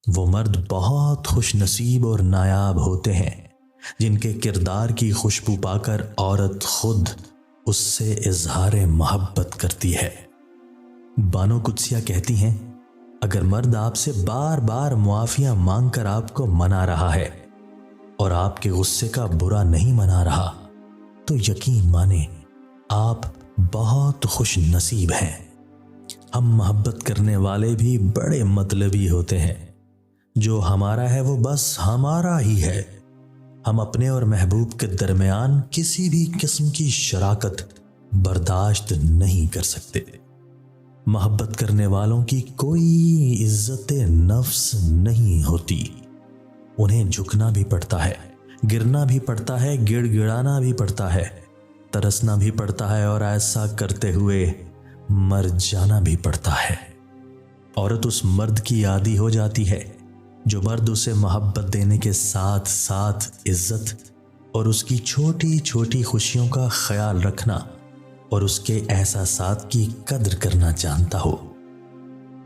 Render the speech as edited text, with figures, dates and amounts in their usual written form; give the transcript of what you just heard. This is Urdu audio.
وہ مرد بہت خوش نصیب اور نایاب ہوتے ہیں جن کے کردار کی خوشبو پا کر عورت خود اس سے اظہار محبت کرتی ہے۔ بانو قدسیہ کہتی ہیں، اگر مرد آپ سے بار بار معافیاں مانگ کر آپ کو منا رہا ہے اور آپ کے غصے کا برا نہیں منا رہا تو یقین مانیں آپ بہت خوش نصیب ہیں۔ ہم محبت کرنے والے بھی بڑے مطلبی ہوتے ہیں، جو ہمارا ہے وہ بس ہمارا ہی ہے۔ ہم اپنے اور محبوب کے درمیان کسی بھی قسم کی شراکت برداشت نہیں کر سکتے۔ محبت کرنے والوں کی کوئی عزت نفس نہیں ہوتی، انہیں جھکنا بھی پڑتا ہے، گرنا بھی پڑتا ہے، گڑ گڑانا بھی پڑتا ہے، ترسنا بھی پڑتا ہے اور ایسا کرتے ہوئے مر جانا بھی پڑتا ہے۔ عورت اس مرد کی عادی ہو جاتی ہے جو مرد اسے محبت دینے کے ساتھ ساتھ عزت اور اس کی چھوٹی چھوٹی خوشیوں کا خیال رکھنا اور اس کے احساسات کی قدر کرنا جانتا ہو۔